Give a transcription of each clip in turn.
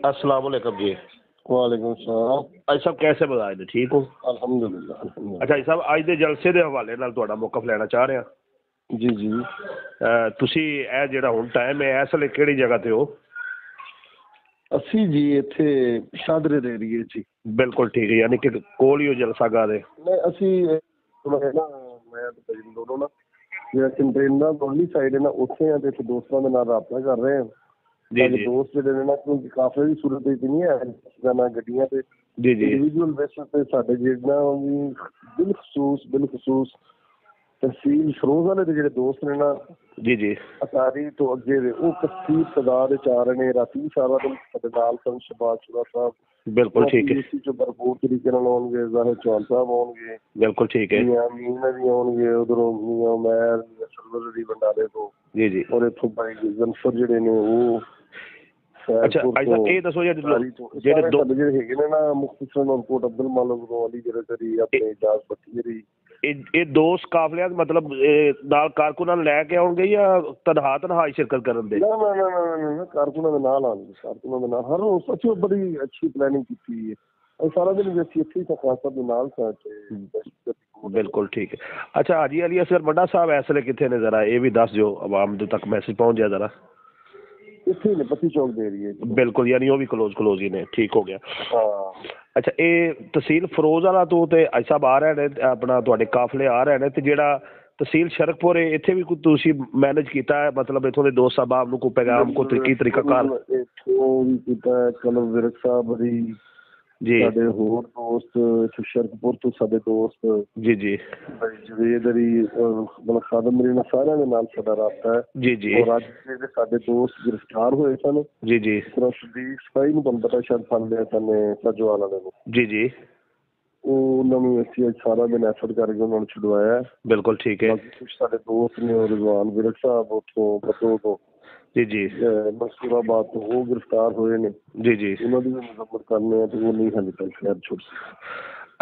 अस्सलाम वालेकुम जी। वालेकुम सलाम। ਅੱਜ ਸਾਹਿਬ कैसे बजाए ने ठीक हो? अल्हम्दुलिल्लाह अल्हम्दुलिल्लाह। ਅੱਛਾ ਜੀ ਸਾਹਿਬ, ਅੱਜ ਦੇ ਜਲਸੇ ਦੇ ਹਵਾਲੇ ਨਾਲ ਤੁਹਾਡਾ ਮੌਕਫ ਲੈਣਾ ਚਾਹ ਰਿਹਾ। जी जी। ਤੁਸੀਂ ਇਹ ਜਿਹੜਾ ਹੁਣ ਟਾਈਮ ਹੈ ਇਸ ਵੇਲੇ ਕਿਹੜੀ ਜਗ੍ਹਾ ਤੇ ਹੋ? ਅਸੀਂ ਜੀ ਇੱਥੇ ਸ਼ਾਦਰੇ ਦੇ ਏਰੀਏ 'ਚ। ਬਿਲਕੁਲ ਠੀਕ ਹੈ, ਯਾਨੀ ਕਿ ਕੋਲ ਹੀ ਹੋ ਜਲਸਾਗਾਹ ਦੇ। ਨਹੀਂ ਅਸੀਂ ਮੈਂ ਤੇ ਭਾਜੀ ਦੋਨੋਂ ਨਾ ਜਿਹੜਾ ਕੰਟੇਨਰ ਵਾਲੀ ਸਾਈਡ ਹੈ ਨਾ ਉੱਥੇ ਆ ਤੇ ਇੱਥੇ ਦੋਸਤਾਂ ਦੇ ਨਾਲ ਰਾਬਤਾ ਕਰ ਰਹੇ ਹਾਂ। ਜੀ ਜੀ ਦੋਸਤ ਜਿਹੜੇ ਨੇ ਨਾ ਕਿਉਂਕਿ ਕਾਫਲੇ ਦੀ ਸੂਰਤ ਵਿੱਚ ਨਹੀਂ ਹੈ ਨਾ ਗੱਡੀਆਂ ਤੇ ਜੀ ਜੀ ਇੰਡੀਵਿਜੂਅਲ ਬੇਸਿਸ ਤੇ ਸਾਡੇ ਜਿਹੜਾ ਵੀ ਬਿਲਖਸੂਸ ਤਹਿਸੀਲ ਫਿਰੋਜ਼ ਵਾਲੇ ਦੇ ਜਿਹੜੇ ਦੋਸਤ ਨੇ ਨਾ ਜੀ ਜੀ ਅਟਾਰੀ ਤੋਂ ਅੱਗੇ ਦੇ ਉਹ ਕਸੀਰ ਤਦਾਦ ਵਿੱਚ ਆ ਰਹੇ ਨੇ। ਰਾਤੀ ਸਾਰਾ ਦਿਨ ਸਾਡੇ ਨਾਲ ਸਨ ਸ਼ਬਾਜ਼ ਸ਼ੁਰਾ ਸਾਹਿਬ। ਬਿਲਕੁਲ ਠੀਕ ਹੈ, ਚ ਭਰਪੂਰ ਤਰੀਕੇ ਨਾਲ ਆਉਣਗੇ। ਜ਼ਾਹਿਰ ਚੌਹਾਨ ਸਾਹਿਬ ਆਉਣਗੇ। ਬਿਲਕੁਲ ਠੀਕ ਹੈ। ਮੀਨਾ ਵੀ ਆਉਣਗੇ ਉਧਰੋਂ ਉਮੈਰ ਸਰਵਰ ਦੀ ਬੰਡਾਲੇ ਤੋਂ। ਜੀ ਜੀ। ਔਰ ਇੱਥੋਂ ਭਾਈ ਜਨਫਰ ਜਿਹੜੇ ਨੇ ਉਹ ਅੱਛਾ ਇਹ ਦੱਸੋ ਜਿਹੜੇ ਹੈਗੇ ਨੇ ਨਾ ਮੁਖਤਸਰ ਔਰ ਕੋਟ ਅਬਦੁਲ ਮਾਲਕ ਤੋਂ ਅਲੀ ਜਿਹੜੇ ਤੇਰੀ ਆਪਣੇ ਇਜਾਜ਼ ਬੱਤੀ ਜਿਹੜੀ ਇਹ ਦੋਸਤ ਕਾਫਲਿਆਂ ਮਤਲਬ ਨਾਲ ਕਾਰਕੁਨਾਂ ਨੂੰ ਲੈ ਕੇ ਆਉਣਗੇ ਜਾਂ ਤਨਹਾ ਹੀ ਸ਼ਿਰਕਤ ਕਰਨ ਦੇ? ਨਾ ਕਾਰਕੁਨਾਂ ਦੇ ਨਾਲ ਆਉਣਗੇ। ਕਾਰਕੁਨਾਂ ਦੇ ਨਾਲ ਹਰ ਰੋਜ਼ ਸੱਚੀ ਬੜੀ ਅੱਛੀ ਪਲੈਨਿੰਗ ਕੀਤੀ ਹੈ। ਸਾਰਾ ਦਿਨ ਵੀ ਅਸੀਂ ਇੱਥੇ ਹੀ ਖਾਲਸਾ ਦੇ ਨਾਲ ਬਿਲਕੁਲ ਠੀਕ ਹੈ। ਅੱਛਾ ਹਾਜੀ ਅਲੀ ਅਸਗਰ ਬੱਡਾ ਸਾਹਿਬ ਇਸ ਵੇਲੇ ਕਿੱਥੇ ਨੇ, ਜ਼ਰਾ ਇਹ ਵੀ ਦੱਸ ਦਿਓ ਆਵਾਮ ਦੇ ਤੱਕ ਮੈਸੇਜ ਪਹੁੰਚ ਜਾਏ ਜ਼ਰਾ। ਇੱਥੇ ਨੇ ਪੱਤੀ ਚੌਕ ਦੇ ਏਰੀਏ। ਬਿਲਕੁਲ, ਯਾਨੀ ਉਹ ਵੀ ਕਲੋਜ਼ ਹੀ ਨੇ। ਠੀਕ ਹੋ ਗਿਆ। ਹਾਂ ਅੱਛਾ ਇਹ ਤਹਿਸੀਲ ਫਿਰੋਜ਼ ਵਾਲਾ ਤੋਂ ਤੇ ਅੱਜ ਸਾਹਿਬ ਆ ਰਹੇ ਨੇ, ਆਪਣਾ ਤੁਹਾਡੇ ਕਾਫਲੇ ਆ ਰਹੇ ਨੇ, ਤੇ ਜਿਹੜਾ ਤਹਿਸੀਲ ਸ਼ਰਕਪੁਰ ਇੱਥੇ ਵੀ ਕੋਈ ਤੁਸੀਂ ਮੈਨੇਜ ਕੀਤਾ ਹੈ, ਮਤਲਬ ਇੱਥੋਂ ਦੇ ਦੋਸਤ ਸਾਹਿਬਾਨ ਨੂੰ ਕੋਈ ਪੈਗਾਮ ਕੋ ਤਰੀਕਾ ਕਾਰ ਇੱਥੋਂ ਵੀ ਕੀਤਾ। ਕਲਮ ਵਿਰਕ ਸਾਹਿਬ ਦੀ ਜੀ, ਸਾਡੇ ਹੋਰ ਦੋਸਤ ਇੱਥੇ ਸ਼ਰਕਪੁਰ ਤੋਂ ਸਾਡੇ ਦੋਸਤ ਜੀ ਜੀ ਜਵੇਦ ਅਲੀ ਮਤਲਬ ਖਾਦਮ ਮਰੀਨਾ ਸਾਰਿਆਂ ਦੇ ਨਾਲ ਸਾਡਾ ਰਾਬਤਾ ਹੈ ਜੀ ਜੀ। ਔਰ ਅੱਜ ਜਿਹੜੇ ਸਾਡੇ ਦੋਸਤ ਗ੍ਰਿਫਤਾਰ ਹੋਏ ਸਨ ਜੀ ਜੀ, ਸਦੀਕ ਸਪਾਈ ਨੂੰ ਤੁਹਾਨੂੰ ਪਤਾ ਸ਼ਾਇਦ ਫੜ ਲਿਆ ਸਨ ਸੱਜਵਾਲ ਵਾਲੇ ਨੂੰ ਜੀ ਜੀ। ਉਹਨਾਂ ਨੂੰ ਅਸੀਂ ਅੱਜ ਸਾਰਾ ਦਿਨ ਐਫਰਟ ਕਰਕੇ ਉਹਨਾਂ ਨੂੰ ਛੁਡਵਾਇਆ। ਬਿਲਕੁਲ ਠੀਕ ਹੈ। ਕੁਛ ਸਾਡੇ ਦੋਸਤ ਨੇ ਰਿਜ਼ਵਾਨ ਵਿਰਕ ਸਾਹਿਬ ਉੱਥੋਂ ਬਤੋ ਤੋਂ ਜੀ ਜੀ ਮਨਸੂਰਾਬਾਦ ਤੋਂ ਉਹ ਗ੍ਰਿਫਤਾਰ ਹੋਏ ਨੇ ਜੀ ਜੀ। ਉਹਨਾਂ ਦੀ ਵੀ ਮੁਜ਼ੰਮਤ ਕਰਨੇ ਆ ਤੇ ਉਹ ਨਹੀਂ ਹਾਲੇ ਤੱਕ ਖੈਰ ਛੁੱਟ।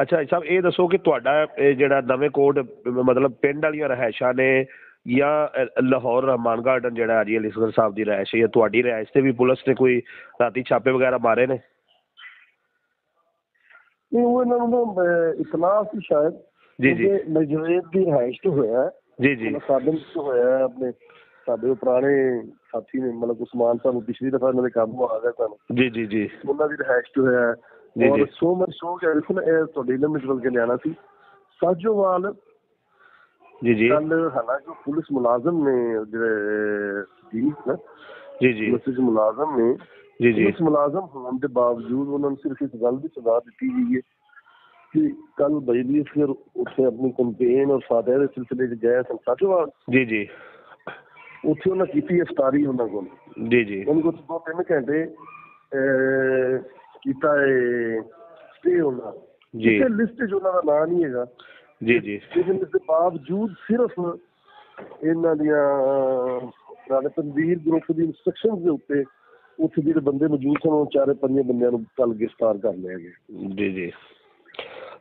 ਅੱਛਾ ਸਾਹਿਬ ਇਹ ਦੱਸੋ ਕਿ ਤੁਹਾਡਾ ਜਿਹੜਾ ਨਵੇਂ ਕੋਟ ਮਤਲਬ ਪਿੰਡ ਵਾਲੀਆਂ ਰਿਹਾਇਸ਼ਾਂ ਨੇ ਜਾਂ ਲਾਹੌਰ ਰਹਿਮਾਨ ਗਾਰਡਨ ਜਿਹੜਾ ਹਾਜੀ ਅਲੀ ਅਸਗਰ ਸਾਹਿਬ ਦੀ ਰਿਹਾਇਸ਼ ਹੈ, ਤੁਹਾਡੀ ਰਿਹਾਇਸ਼ ਤੇ ਵੀ ਪੁਲਿਸ ਨੇ ਕੋਈ ਰਾਤੀ ਛਾਪੇ ਵਗੈਰਾ ਮਾਰੇ ਨੇ? ਨਹੀਂ ਉਹ ਇਹਨਾਂ ਨੂੰ ਇਤਲਾਹ ਸੀ ਸ਼ਾਇਦ ਜੀ ਜੀ। ਨਜਵੇਦ ਦੀ ਰਿਹਾਇਸ਼ ਤੋਂ ਹੋਇਆ ਜੀ ਜੀ। ਸਾਧਨ ਤੋਂ ਹੋਇਆ ਆਪਣੇ ਸਾਡੇ ਪੁਰਾਣੇ ਸਾਥੀ ਨੇ ਮਤਲਬ ਉਸਮਾਨ ਸਾਹਿਬ ਪਿਛਲੀ ਦਫਾ ਇਹਨਾਂ ਦੇ ਕਾਬੂ ਆ ਗਿਆ ਸਾਨੂੰ ਜੀ ਜੀ ਜੀ। ਉਹਨਾਂ ਦੀ ਰਿਹਾਇਸ਼ ਚ ਹੋਇਆ। ਔਰ ਸੋ ਮਚ ਸ਼ੌਕ ਹੈ ਇਹ ਤੁਹਾਡੇ ਇਲਮ ਵਿੱਚ ਬਲ ਕੇ ਲਿਆਣਾ ਸੀ ਸਾਜੋਵਾਲ ਜੀ ਜੀ। ਕੱਲ ਹਾਲਾਂਕਿ ਪੁਲਿਸ ਮੁਲਾਜ਼ਮ ਨੇ ਜਿਹੜੇ ਜੀ ਜੀ ਪੁਲਿਸ ਮੁਲਾਜ਼ਮ ਨੇ ਜੀ ਜੀ। ਪੁਲਿਸ ਮੁਲਾਜ਼ਮ ਹੋਣ ਦੇ ਬਾਵਜੂਦ ਉਹਨਾਂ ਨੂੰ ਸਿਰਫ ਇਸ ਗੱਲ ਦੀ ਸਜ਼ਾ ਦਿੱਤੀ ਗਈ ਹੈ ਕਿ ਕੱਲ ਬਿਜਲੀ ਫਿਰ ਉੱਥੇ ਆਪਣੀ ਕੰਪੇਨ ਔਰ ਫਾਤਿਹਾ ਦੇ ਸਿਲਸਿਲੇ ਚ ਗਏ ਸਨ ਸਾਜੋਵਾਲ ਜੀ ਜੀ। ਉੱਥੇ ਉਹਨਾਂ ਕੀਤੀ ਇਫਤਾਰੀ ਉਹਨਾਂ ਕੋਲ ਜੀ ਜੀ। ਉਹਨਾਂ ਕੋਲ 2-3 ਘੰਟੇ ਕੀਤਾ ਸਟੇ ਉਹਨਾਂ ਜੀ। ਲਿਸਟ 'ਚ ਉਹਨਾਂ ਦਾ ਨਾਂ ਨਹੀਂ ਹੈਗਾ ਜੀ ਜੀ। ਲੇਕਿਨ ਇਸ ਦੇ ਬਾਵਜੂਦ ਸਿਰਫ ਇਹਨਾਂ ਦੀਆਂ ਤਨਵੀਰ ਗਰੁੱਪ ਦੀ ਇੰਸਟਰਕਸ਼ਨ ਦੇ ਉੱਤੇ ਉੱਥੇ ਜਿਹੜੇ ਬੰਦੇ ਮੌਜੂਦ ਸਨ ਉਹ 4-5 ਬੰਦਿਆਂ ਨੂੰ ਕੱਲ ਗ੍ਰਿਫਤਾਰ ਕਰ ਲਿਆ ਗਿਆ ਜੀ ਜੀ।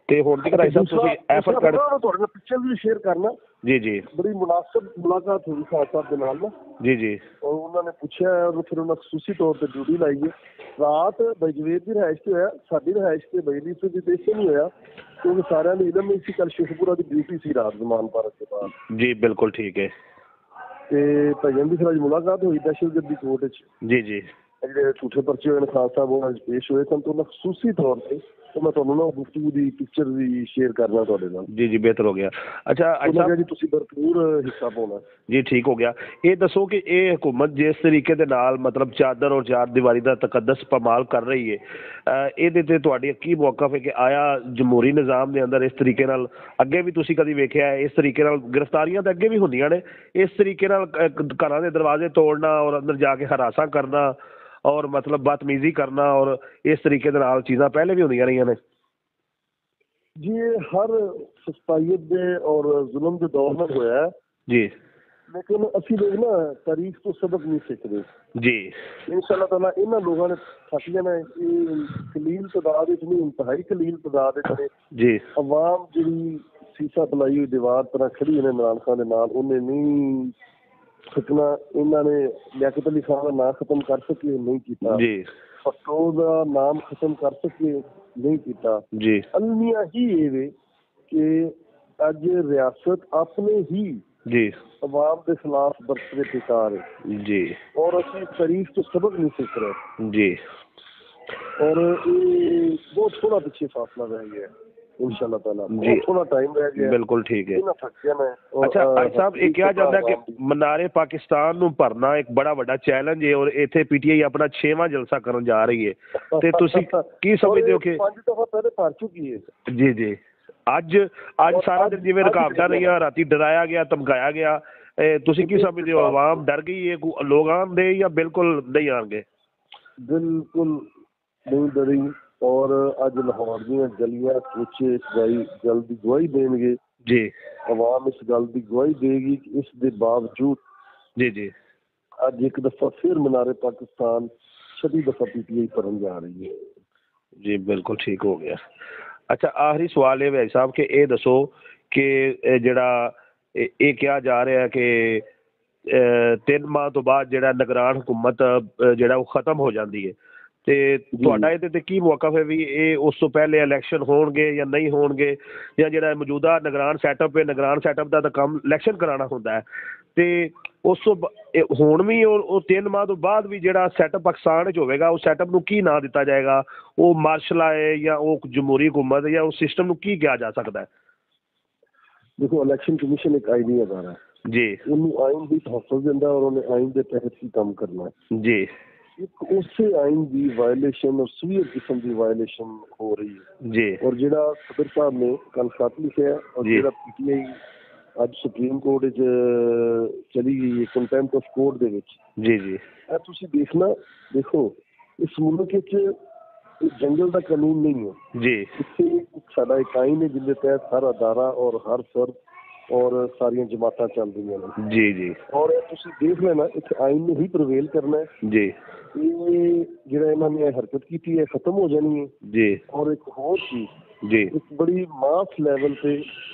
ਤੇ ਹੁਣ ਤੱਕ ਤੁਸੀਂ ਐਫਰਟ ਕਰ ਤੁਹਾਡੇ ਨਾਲ ਪਿਕਚਰ ਵੀ ਸ਼ੇਅਰ ਕਰਨਾ ਜੀ ਜੀ। ਬੜੀ ਮੁਨਾਸਬ ਮੁਲਾਕਾਤ ਹੋਈ ਖਾਨ ਸਾਹਿਬ ਦੇ ਨਾਲ ਨਾ ਜੀ ਜੀ। ਔਰ ਉਹਨਾਂ ਨੇ ਪੁੱਛਿਆ ਫਿਰ ਉਹਨਾਂ ਖਸੂਸੀ ਤੌਰ ਤੇ ਡਿਊਟੀ ਲਾਈ ਹੈ। ਰਾਤ ਬਜਵੇਦ ਦੀ ਰਿਹਾਇਸ਼ ਤੇ ਹੋਇਆ, ਸਾਡੀ ਰਿਹਾਇਸ਼ ਤੇ ਬਜਲੀ ਦੀ ਪੇਸ਼ ਨਹੀਂ ਹੋਇਆ ਕਿਉਂਕਿ ਸਾਰਿਆਂ ਨੂੰ ਇਲਮ ਨਹੀਂ ਸੀ। ਕੱਲ ਸ਼ੇਖਪੁਰਾ ਦੀ ਡਿਊਟੀ ਸੀ ਰਾਤ ਜ਼ਮਾਨ ਪਾਰਕ ਦੇ ਬਾਅਦ ਜੀ। ਬਿਲਕੁਲ ਠੀਕ ਹੈ। ਤੇ ਭਜਨ ਦੀ ਫਿਰ ਅੱਜ ਮੁਲਾਕਾਤ ਹੋਈ ਦਹਿਸ਼ਤਗਰਦੀ ਕੋਰਟ ਵਿੱਚ ਜੀ ਜੀ। ਜਿਹੜੇ ਝੂਠੇ ਪਰਚੇ ਹੋਏ ਨੇ ਖਾਨ ਸਾਹਿਬ ਉਹਨਾਂ ਚ ਪੇਸ਼ ਹੋਏ ਸਨ ਤੇ ਉਹਨਾਂ ਖਸੂਸੀ ਤੌਰ ਤੇ ਮੈਂ ਤੁਹਾਨੂੰ ਨਾ ਗੁਫ਼ਤਗੂ ਦੀ ਪਿਕਚਰ ਵੀ ਸ਼ੇਅਰ ਕਰਨਾ ਤੁਹਾਡੇ ਨਾਲ ਜੀ ਜੀ। ਬਿਹਤਰ ਹੋ ਗਿਆ। ਅੱਛਾ ਜੀ ਤੁਸੀਂ ਭਰਪੂਰ ਹਿੱਸਾ ਪਾਉਣਾ ਜੀ। ਠੀਕ ਹੋ ਗਿਆ। ਇਹ ਦੱਸੋ ਕਿ ਇਹ ਹਕੂਮਤ ਜਿਸ ਤਰੀਕੇ ਦੇ ਨਾਲ ਮਤਲਬ ਚਾਦਰ ਔਰ ਚਾਰ ਦੀਵਾਰੀ ਦਾ ਤਕੱਦਸ ਪਮਾਲ ਕਰ ਰਹੀ ਹੈ, ਇਹਦੇ ਤੇ ਤੁਹਾਡੀ ਕੀ ਮੌਕਫ ਹੈ ਕਿ ਆਇਆ ਜਮਹੂਰੀ ਨਿਜ਼ਾਮ ਦੇ ਅੰਦਰ ਇਸ ਤਰੀਕੇ ਨਾਲ ਅੱਗੇ ਵੀ ਤੁਸੀਂ ਕਦੀ ਵੇਖਿਆ ਇਸ ਤਰੀਕੇ ਨਾਲ ਗ੍ਰਿਫਤਾਰੀਆਂ ਤਾਂ ਅੱਗੇ ਵੀ ਹੁੰਦੀਆਂ ਨੇ, ਇਸ ਤਰੀਕੇ ਨਾਲ ਘਰਾਂ ਦੇ ਦਰਵਾਜ਼ੇ ਤੋੜਨਾ ਔਰ ਅੰਦਰ ਜਾ ਕੇ ਹਰਾਸਾਂ ਕਰਨਾ ਔਰ ਮਤਲਬ ਬਦਤਮੀਜ਼ੀ ਕਰਨਾ ਔਰ ਇਸ ਤਰੀਕੇ ਦੇ ਨਾਲ ਚੀਜ਼ਾਂ ਪਹਿਲੇ ਵੀ ਹੁੰਦੀਆਂ ਰਹੀਆਂ ਨੇ ਜੀ? ਹਰ ਸਸਤਾਈਅਤ ਦੇ ਔਰ ਜ਼ੁਲਮ ਦੇ ਦੌਰ ਨਾਲ ਹੋਇਆ ਜੀ। ਲੇਕਿਨ ਅਸੀਂ ਲੋਕ ਨਾ ਤਾਰੀਖ ਤੋਂ ਸਬਕ ਨਹੀਂ ਸਿੱਖਦੇ ਜੀ। ਇਨਸ਼ਾ ਅੱਲਾਹ ਤਾਲਾ ਇਹਨਾਂ ਲੋਕਾਂ ਨੇ ਥੱਕ ਜਾਣਾ। ਇਹ ਕਲੀਲ ਤਦਾਦ ਵਿੱਚ ਨਹੀਂ, ਇੰਤਹਾਈ ਕਲੀਲ ਤਦਾਦ ਵਿੱਚ ਜੀ ਅਵਾਮ ਜਿਹੜੀ ਸੀਸਾ ਬੁਲਾਈ ਹੋਈ ਦੀਵਾਰ ਤਰ੍ਹਾਂ ਖੜੀ ਨੇ ਇਮਰਾਨ ਖਾਨ ਦੇ ਨਾਲ, ਉਹਨੇ ਨਹੀਂ ਸਕਣਾ। ਇਹਨਾਂ ਨੇ ਲਿਆਕਤ ਅਲੀ ਖਾਨ ਦਾ ਨਾਂ ਖਤਮ ਕਰ ਸਕੇ, ਨਹੀਂ ਕੀਤਾ ਜੀ। ਫਟੋ ਦਾ ਨਾਮ ਖਤਮ ਕਰ ਸਕੇ ਨਹੀਂ ਕੀਤਾ ਜੀ। ਅਲਮੀਆ ਹੀ ਇਹ ਵੇ ਕਿ ਅੱਜ ਰਿਆਸਤ ਆਪਣੇ ਹੀ ਜੀ ਅਵਾਮ ਦੇ ਖਿਲਾਫ ਬਰਤਰੇ ਪਿਕਾਰ ਹੈ ਜੀ, ਔਰ ਅਸੀਂ ਤਾਰੀਖ ਤੋਂ ਸਬਕ ਨਹੀਂ ਸਿੱਖ ਰਹੇ ਜੀ, ਔਰ ਇਹ ਬਹੁਤ ਥੋੜਾ ਪਿੱਛੇ ਫਾਸਲਾ ਰਹਿ ਗਿਆ इंशाल्लाह ताला जी, थोड़ा टाइम रह गया। बिल्कुल ठीक है। अच्छा भाई साहब ये क्या जाता है कि मनारे पाकिस्तान ਨੂੰ ਭਰਨਾ ਇੱਕ ਬੜਾ ਵੱਡਾ ਚੈਲੰਜ ਹੈ ਔਰ ਇੱਥੇ ਪੀਟੀਆਈ ਆਪਣਾ 6ਵਾਂ ਜਲਸਾ ਕਰਨ ਜਾ ਰਹੀ ਹੈ ਤੇ ਤੁਸੀਂ ਕੀ ਸਮਝਦੇ ਹੋ ਕਿ 5 ਦਫਾ ਪਹਿਲੇ ਭਰ ਚੁੱਕੀ ਹੈ? ਜੀ ਜੀ, ਅੱਜ ਸਾਰਾ ਦਿਨ ਜਿਵੇਂ ਰੁਕਾਵਟਾਂ ਰਹੀਆਂ, ਰਾਤੀ ਡਰਾਇਆ ਗਿਆ, ਧਮਕਾਇਆ ਗਿਆ, ਤੁਸੀਂ ਕੀ ਸਮਝਦੇ ਹੋ ਆਵਾਮ ਡਰ ਗਈ ਹੈ, ਲੋਕ ਆਉਣਗੇ ਜਾਂ ਬਿਲਕੁਲ ਨਹੀਂ ਆਉਣਗੇ? ਬਿਲਕੁਲ ਨਹੀਂ ਡਰੀ ਔਰ ਅੱਜ ਲਾਹੌਰ ਦੀਆਂ ਗਲੀਆਂ ਕੋਚੇ ਇਸ ਗੱਲ ਦੀ ਗਵਾਹੀ ਦੇਣਗੇ ਜੀ, ਆਵਾਮ ਇਸ ਗੱਲ ਦੀ ਗਵਾਹੀ ਦੇਗੀ ਕਿ ਇਸ ਦੇ ਬਾਵਜੂਦ ਜੀ ਜੀ ਅੱਜ ਇੱਕ ਦਫਾ ਫਿਰ ਮਨਾਰੇ ਪਾਕਿਸਤਾਨ 26 ਦਫਾ ਪੀਟੀਆਈ ਭਰਨ ਜਾ ਰਹੀ ਹੈ। ਜੀ ਬਿਲਕੁਲ ਠੀਕ ਹੋ ਗਿਆ। ਅੱਛਾ ਆਖਰੀ ਸਵਾਲ ਇਹ ਭਾਈ ਸਾਹਿਬ ਕਿ ਇਹ ਦੱਸੋ ਕਿ ਜਿਹੜਾ ਇਹ ਕਿਹਾ ਜਾ ਰਿਹਾ ਕਿ 3 ਮਾਹ ਤੋਂ ਬਾਅਦ ਜਿਹੜਾ ਨਿਗਰਾਨ ਹੁਕੂਮਤ ਜਿਹੜਾ ਉਹ ਖਤਮ ਹੋ ਜਾਂਦੀ ਹੈ ਤੇ ਤੁਹਾਡਾ ਇਹਦੇ ਤੇ ਕੀ ਮੌਕਫ ਹੈ ਵੀ ਇਹ ਉਸ ਤੋਂ ਪਹਿਲੇ ਇਲੈਕਸ਼ਨ ਹੋਣਗੇ ਜਾਂ ਨਹੀਂ ਹੋਣਗੇ, ਜਾਂ ਜਿਹੜਾ ਮੌਜੂਦਾ ਨਿਗਰਾਨ ਸੈਟਅਪ ਹੈ, ਨਿਗਰਾਨ ਸੈਟਅਪ ਦਾ ਤਾਂ ਕੰਮ ਇਲੈਕਸ਼ਨ ਕਰਾਉਣਾ ਹੁੰਦਾ ਹੈ ਤੇ ਉਸ ਤੋਂ ਹੁਣ ਵੀ ਉਹ 3 ਮਾਹ ਤੋਂ ਬਾਅਦ ਵੀ ਜਿਹੜਾ ਸੈਟਅਪ ਪਾਕਿਸਤਾਨ ਵਿੱਚ ਹੋਵੇਗਾ ਉਹ ਸੈਟਅਪ ਨੂੰ ਕੀ ਨਾਂ ਦਿੱਤਾ ਜਾਏਗਾ? ਉਹ ਮਾਰਸ਼ਲ ਹੈ ਜਾਂ ਉਹ ਜਮਹੂਰੀ ਹੁਕੂਮਤ ਜਾਂ ਉਸ ਸਿਸਟਮ ਨੂੰ ਕੀ ਕਿਹਾ ਜਾ ਸਕਦਾ ਹੈ? ਦੇਖੋ ਇਲੈਕਸ਼ਨ ਕਮਿਸ਼ਨ ਇੱਕ ਆਈਨ ਅਦਾਰਾ ਜੀ, ਉਹਨੂੰ ਆਈਨ ਦੀ ਤਹਫੁਜ਼ ਦਿੰਦਾ ਔਰ ਉਹਨੇ ਆਈਨ ਦੇ ਤਹਿਤ ਹੀ ਕੰਮ ਕਰਨਾ ਜੀ। ਇੱਕ ਉਸੇ ਆਈਨ ਦੀ ਵਾਇਲੇਸ਼ਨ ਔਰ ਸੀਵੀਅਰ ਕਿਸਮ ਦੀ ਵਾਇਲੇਸ਼ਨ ਹੋ ਰਹੀ ਹੈ ਜੀ, ਔਰ ਜਿਹੜਾ ਸਦਰ ਸਾਹਿਬ ਨੇ ਕੱਲ ਖਤ ਲਿਖਿਆ ਔਰ ਜਿਹੜਾ ਪੀਟੀਆਈ ਅੱਜ ਸੁਪਰੀਮ ਕੋਰਟ ਵਿੱਚ ਚਲੀ ਗਈ ਕੰਟੈਂਪਟ ਆਫ ਕੋਰਟ ਦੇ ਵਿੱਚ। ਜੀ ਜੀ, ਇਹ ਤੁਸੀਂ ਦੇਖੋ ਇਸ ਮੁਲਕ ਵਿੱਚ ਜੰਗਲ ਦਾ ਕਾਨੂੰਨ ਨਹੀਂ ਹੈ ਜੀ, ਇੱਥੇ ਸਾਡਾ ਇੱਕ ਆਈਨ ਹੈ ਜਿਹਦੇ ਤਹਿਤ ਹਰ ਅਦਾਰਾ ਔਰ ਹਰ ਫਰਦ ਔਰ ਸਾਰੀਆਂ ਜਮਾਤਾਂ ਚੱਲਦੀਆਂ ਨੇ। ਜੀ ਜੀ, ਔਰ ਤੁਸੀਂ ਦੇਖ ਲੈਣਾ ਇੱਥੇ ਆਈਨ ਨੂੰ ਹੀ ਪ੍ਰਵੇਲ ਕਰਨਾ ਹੈ ਜੀ। ਇਹ ਜਿਹੜਾ ਇਹਨਾਂ ਨੇ ਹਰਕਤ ਕੀਤੀ ਹੈ ਖਤਮ ਹੋ ਜਾਣੀ ਹੈ ਜੀ। ਔਰ ਇੱਕ ਹੋਰ ਚੀਜ਼ ਜੀ, ਇੱਕ ਬੜੀ ਮਾਸ ਲੈਵਲ ਤੇ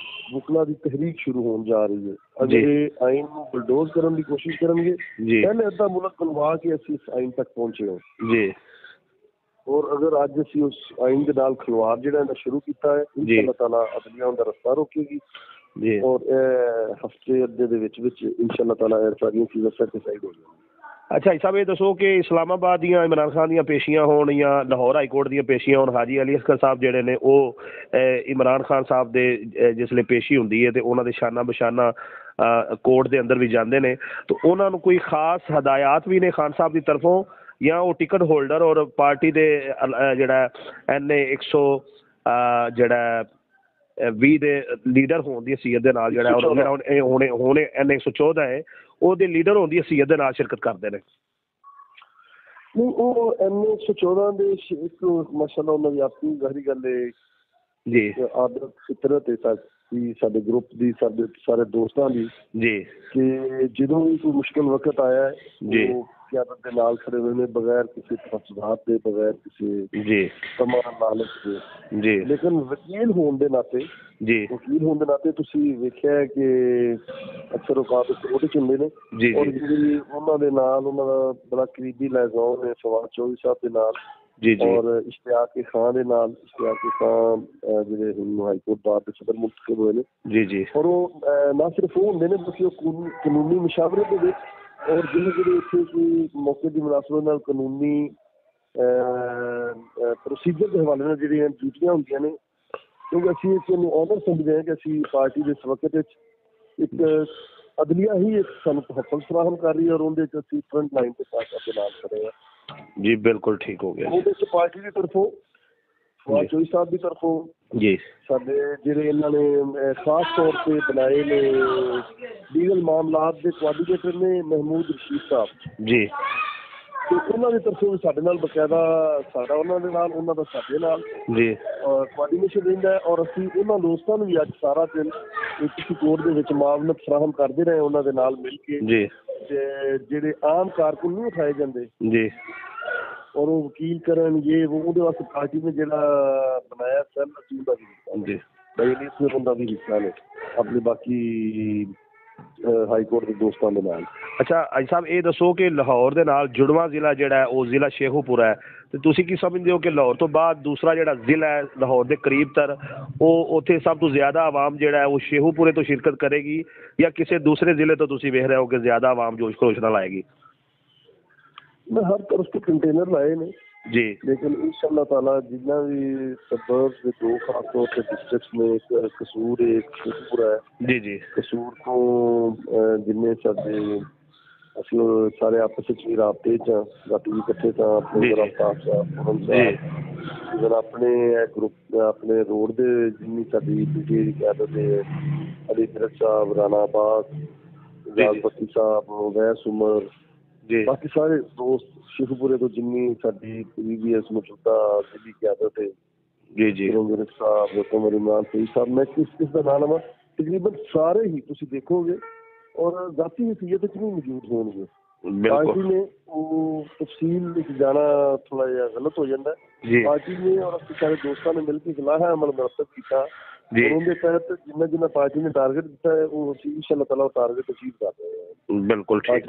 ਮੁਕਲਾ ਦੀ ਤਹਿਰੀਕ ਸ਼ੁਰੂ ਹੋਣ ਜਾ ਰਹੀ ਹੈ। ਅਗਰ ਇਹ ਆਈਨ ਨੂੰ ਬਲਡੋਜ਼ ਕਰਨ ਦੀ ਕੋਸ਼ਿਸ਼ ਕਰਨਗੇ ਪਹਿਲੇ ਅੱਧਾ ਮੁਲਕ ਬਣਵਾ ਕੇ ਅਸੀਂ ਇਸ ਆਈਨ ਤੱਕ ਪਹੁੰਚੇ ਹਾਂ ਜੀ। ਔਰ ਅਗਰ ਅੱਜ ਅਸੀਂ ਉਸ ਆਈਨ ਦੇ ਨਾਲ ਖਿਲਵਾੜ ਜਿਹੜਾ ਇਹਦਾ ਸ਼ੁਰੂ ਕੀਤਾ ਹੈ ਅੱਲਾਹ ਤਾਲਾ ਅਦਲੀਆ ਉਹਦਾ ਰਸਤਾ ਰੋਕੇਗੀ ਜੀ। ਔਰ ਹਫ਼ਤੇ ਅੱਧੇ ਦੇ ਵਿੱਚ ਇਨਸ਼ਾਅੱਲਾਹ ਤਾਲਾ ਇਹ ਸਾਰੀਆਂ ਚੀਜ਼ਾਂ ਸੈਟੀਸਫਾਈਡ ਹੋ ਜਾਣਗੀਆਂ। ਅੱਛਾ ਜੀ ਸਾਹਿਬ ਇਹ ਦੱਸੋ ਕਿ ਇਸਲਾਮਾਬਾਦ ਦੀਆਂ ਇਮਰਾਨ ਖਾਨ ਦੀਆਂ ਪੇਸ਼ੀਆਂ ਹੋਣ ਜਾਂ ਲਾਹੌਰ ਹਾਈ ਕੋਰਟ ਦੀਆਂ ਪੇਸ਼ੀਆਂ ਹੋਣ, ਹਾਜੀ ਅਲੀ ਅਸਗਰ ਸਾਹਿਬ ਜਿਹੜੇ ਨੇ ਉਹ ਇਮਰਾਨ ਖਾਨ ਸਾਹਿਬ ਦੇ ਜਿਸਲੇ ਪੇਸ਼ੀ ਹੁੰਦੀ ਹੈ ਤੇ ਉਹਨਾਂ ਦੇ ਸ਼ਾਨਾ ਬਸ਼ਾਨਾ ਕੋਰਟ ਦੇ ਅੰਦਰ ਵੀ ਜਾਂਦੇ ਨੇ ਤਾਂ ਉਹਨਾਂ ਨੂੰ ਕੋਈ ਖਾਸ ਹਦਾਇਤ ਵੀ ਨੇ ਖਾਨ ਸਾਹਿਬ ਦੀ ਤਰਫੋਂ ਜਾਂ ਉਹ ਟਿਕਟ ਹੋਲਡਰ ਔਰ ਪਾਰਟੀ ਦੇ ਜਿਹੜਾ NA 100 ਜਿਹੜਾ 20 ਦੇ ਲੀਡਰ ਹੋਣ ਦੀ ਹਸੀਅਤ ਦੇ ਨਾਲ ਜਿਹੜਾ ਹੁਣ NA 114 ਹੈ ਉਹਦੇ ਲੀਡਰ ਹੋਣ ਦੀ ਹਸੀਅਤ ਦੇ ਨਾਲ ਸ਼ਿਰਕਤ ਕਰਦੇ ਨੇ? ਨਹੀਂ ਉਹ NA 114 ਦੇ ਇੱਕ ਮਾਸ਼ਾਅੱਲਾ ਉਹਨਾਂ ਦੀ ਆਪਣੀ ਜ਼ਾਹਰੀ ਗੱਲ ਹੈ ਜੀ, ਆਦਤ ਫਿਤਰਤ ਹੈ ਸਾਡੇ ਗਰੁੱਪ ਦੀ, ਸਾਡੇ ਸਾਰੇ ਦੋਸਤਾਂ ਦੀ ਜੀ, ਕਿ ਜਦੋਂ ਵੀ ਕੋਈ ਮੁਸ਼ਕਿਲ ਵਕਤ ਆਇਆ ਜੀ ਕਿਆਦਤ ਦੇ ਨਾਲ ਖੜੇ ਹੋਏ ਨੇ ਬਗੈਰ ਕਿਸੇ ਤਫਸੀਲਾਤ ਦੇ, ਬਗੈਰ ਕਿਸੇ ਜੀ ਤਮਾਮ ਲਾਲਚ ਦੇ ਜੀ। ਲੇਕਿਨ ਵਕੀਲ ਹੋਣ ਦੇ ਨਾਤੇ ਤੁਸੀਂ ਵੇਖਿਆ ਕਿ ਅਕਸਰ ਔਕਾਤ ਉਹਦੇ ਚ ਹੁੰਦੇ ਨੇ ਔਰ ਜਿਹੜੀ ਉਹਨਾਂ ਦੇ ਨਾਲ ਉਹਨਾਂ ਦਾ ਬੜਾ ਕਰੀਬੀ ਲਿਆਜ਼ਾਮ ਹੈ ਫਵਾਦ ਚੌਧਰੀ ਸਾਹਿਬ ਦੇ ਨਾਲ ਜੀ ਜੀ, ਔਰ ਇਸ਼ਤਿਆਕ ਖਾਨ ਦੇ ਨਾਲ। ਇਸ਼ਤਿਆਕ ਖਾਨ ਜਿਹੜੇ ਹੁਣ ਹਾਈ ਕੋਰਟ ਬਾਰ ਦੇ ਸਦਰ ਮੁੰਤਖਬ ਹੋਏ ਨੇ ਜੀ ਜੀ, ਔਰ ਉਹ ਨਾ ਸਿਰਫ ਉਹ ਹੁੰਦੇ ਨੇ ਬਲਕਿ ਉਹ ਕਾਨੂੰਨੀ ਮੁਸ਼ਾਵਰੇ ਦੇ ਵਿੱਚ ਔਰ ਜਿਹੜੇ ਇੱਥੇ ਕੋਈ ਮੌਕੇ ਦੀ ਮੁਨਾਸਬਤ ਨਾਲ ਕਾਨੂੰਨੀ ਪ੍ਰੋਸੀਜਰ ਦੇ ਹਵਾਲੇ ਨਾਲ ਜਿਹੜੀਆਂ ਡਿਊਟੀਆਂ ਹੁੰਦੀਆਂ ਨੇ, ਕਿਉਂਕਿ ਅਸੀਂ ਇਹਨੂੰ ਆਨਰ ਸਮਝਦੇ ਹਾਂ ਕਿ ਅਸੀਂ ਪਾਰਟੀ ਦੇ ਇਸ ਵਕਤ ਵਿੱਚ ਇੱਕ ਅਦਲੀਆ ਹੀ ਇੱਕ ਸਾਨੂੰ ਤਹਫੁਜ਼ ਫਰਾਹਮ ਕਰ ਰਹੀ ਹੈ ਔਰ ਉਹਦੇ 'ਚ ਅਸੀਂ ਫਰੰਟ ਲਾਈਨ ਤੇ ਪਾਰਟੀ ਦੇ ਨਾਲ ਖੜੇ ਹਾਂ ਜੀ। ਬਿਲਕੁਲ ਠੀਕ ਹੋ ਗਿਆ। ਉਹਦੇ 'ਚ ਪਾਰਟੀ ਦੀ ਤਰਫੋਂ ਫਵਾਦ ਚੌਧਰੀ ਸਾਹਿਬ ਦੀ ਤਰਫੋਂ ਜੀ ਸਾਡੇ ਜਿਹੜੇ ਇਹਨਾਂ ਨੇ ਖਾਸ ਤੌਰ ਤੇ ਬਣਾਏ ਨੇ ਲੀਗਲ ਮਾਮਲਾਤ ਦੇ ਕੋਆਰਡੀਨੇਟਰ ਨੇ ਮਹਿਮੂਦ ਰਸ਼ੀਦ ਸਾਹਿਬ ਜੀ, ਤੇ ਉਹਨਾਂ ਦੀ ਤਰਫੋਂ ਵੀ ਸਾਡੇ ਨਾਲ ਬਕਾਇਦਾ ਸਾਡਾ ਉਹਨਾਂ ਦੇ ਨਾਲ, ਉਹਨਾਂ ਦਾ ਸਾਡੇ ਨਾਲ ਜੀ ਕੋਆਰਡੀਨੇਸ਼ਨ ਰਹਿੰਦਾ ਔਰ ਅਸੀਂ ਉਹਨਾਂ ਦੋਸਤਾਂ ਨੂੰ ਵੀ ਅੱਜ ਸਾਰਾ ਦਿਨ ਕਿਸੇ ਕੋਰਟ ਦੇ ਵਿੱਚ ਮਾਮਲਤ ਫਰਾਹਮ ਕਰਦੇ ਰਹੇ ਉਹਨਾਂ ਦੇ ਨਾਲ ਮਿਲ ਕੇ ਜੀ। ਤੇ ਜਿਹੜੇ ਆਮ ਕਾਰਕੁਨ ਨਹੀਂ ਉਠਾਏ ਜਾਂਦੇ ਜੀ ਔਰ ਉਹ ਵਕੀਲ ਕਰਨ ਉਹਦੇ ਵਾਸਤੇ ਪਾਰਟੀ ਨੇ ਜਿਹੜਾ ਬਣਾਇਆ ਸੈੱਲ ਅਸੀਂ ਉਹਦਾ ਵੀ ਹਿੱਸਾ ਨੇ ਵੀ ਹਿੱਸਾ ਨੇ ਆਪਣੇ ਬਾਕੀ ਹਾਈ ਕੋਰਟ ਦੇ ਦੋਸਤਾਂ ਦੇ ਨਾਲ। ਅੱਛਾ ਅੱਜ ਸਾਹਿਬ ਇਹ ਦੱਸੋ ਕਿ ਲਾਹੌਰ ਦੇ ਨਾਲ ਜੁੜਵਾਂ ਜ਼ਿਲ੍ਹਾ ਜਿਹੜਾ ਹੈ ਉਹ ਜ਼ਿਲ੍ਹਾ ਸ਼ੇਖੂਪੁਰਾ ਹੈ ਤੇ ਤੁਸੀਂ ਕੀ ਸਮਝਦੇ ਹੋ ਕਿ ਲਾਹੌਰ ਤੋਂ ਬਾਅਦ ਦੂਸਰਾ ਜਿਹੜਾ ਜ਼ਿਲ੍ਹਾ ਹੈ ਲਾਹੌਰ ਦੇ ਕਰੀਬ ਤਰ, ਉਹ ਉੱਥੇ ਸਭ ਤੋਂ ਜ਼ਿਆਦਾ ਆਵਾਮ ਜਿਹੜਾ ਹੈ ਉਹ ਸ਼ੇਖੂਪੁਰੇ ਤੋਂ ਸ਼ਿਰਕਤ ਕਰੇਗੀ, ਜਾਂ ਕਿਸੇ ਦੂਸਰੇ ਜ਼ਿਲ੍ਹੇ ਤੋਂ ਤੁਸੀਂ ਵੇਖ ਰਹੇ ਹੋ ਕਿ ਜ਼ਿਆਦਾ ਆਵਾਮ ਜੋਸ਼ ਖਰੋਸ਼ ਨਾਲ ਆਏਗੀ? मैं हर तरफ के कंटेनर लाए ने जी, लेकिन इंशाअल्लाह ताला जितना भी सबर्ब्स के दो खास तौर पे डिस्ट्रिक्ट्स में एक कसूर है, एक शेखपुरा है। जी जी। कसूर को जिन्ने साडे असल सारे आपस ਵਿੱਚ ਵੀ ਰਾਬਤੇ ਚ ਰਾਤੀ ਇਕੱਠੇ ਤਾਂ ਆਪਣੇ ਰਫਤਾਰ ਸਾਹਿਬ ਆਪਣੇ ਗਰੁੱਪ ਆਪਣੇ ਰੋਡ ਦੇ ਜਿੰਨੀ ਸਾਡੀ ਪੀਟੀ ਦੀ ਕਿਆਦਤ ਹੈ, ਅਲੀ ਫਿਰਕ ਸਾਹਿਬ, ਰਾਣਾ ਬਾਗ, ਜਾਲਪਤੀ ਸਾਹਿਬ, ਵੈਸ ਉਮਰ ਜੀ, ਬਾਕੀ ਸਾਰੇ ਦੋਸਤ ਸ਼ੇਖੂਪੁਰੇ ਤੋਂ ਜਿੰਨੀ ਸਾਡੀ ਪੀਵੀਐਸ ਮੌਜੂਦਾ ਦਿੱਲੀ ਕਿਆਦਤ ਹੈ ਜੀ ਜੀ, ਰੰਗਰੇਖ ਸਾਹਿਬ, ਕਮਰ ਇਮਰਾਨ ਸਹੀ ਸਾਹਿਬ, ਮੈਂ ਕਿਸ ਦਾ ਨਾਂ ਲਵਾਂ, ਤਕਰੀਬਨ ਸਾਰੇ ਹੀ ਤੁਸੀਂ ਦੇਖੋਗੇ ਔਰ ਜ਼ਾਤੀ ਹਸੀਅਤ ਵਿੱਚ ਵੀ ਮੌਜੂਦ ਹੋਣਗੇ। ਪਾਰਟੀ ਨੇ ਉਹ ਤਫਸੀਲ ਵਿੱਚ ਜਾਣਾ ਥੋੜਾ ਜਿਹਾ ਗਲਤ ਹੋ ਜਾਂਦਾ ਹੈ। ਪਾਰਟੀ ਨੇ ਔਰ ਆਪਣੇ ਸਾਰੇ ਦੋਸਤਾਂ ਨੇ ਮਿਲ ਕੇ ਇਕਲਾਹਾ ਅਮਲ ਮੁਰਤਬ ਕੀਤਾ, ਉਹਦੇ ਤਹਿਤ ਜਿੰਨਾ ਜਿੰਨਾ ਪਾਰਟੀ ਨੇ ਟਾਰਗੇਟ ਦਿੱਤਾ ਹੈ ਉਹ ਅਸੀਂ ਇੰਸ਼ਾਅੱਲਾਹ ਤਾਲਾ ਟਾਰਗੇਟ ਅਚੀਵ ਕਰ ਰਹੇ ਹਾਂ। ਬਿਲਕੁਲ ਠੀਕ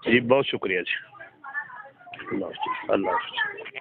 ਜੀ, ਬਹੁਤ ਸ਼ੁਕਰੀਆ ਜੀ। ਅੱਲਾਹ ਹਾਫਿਜ਼।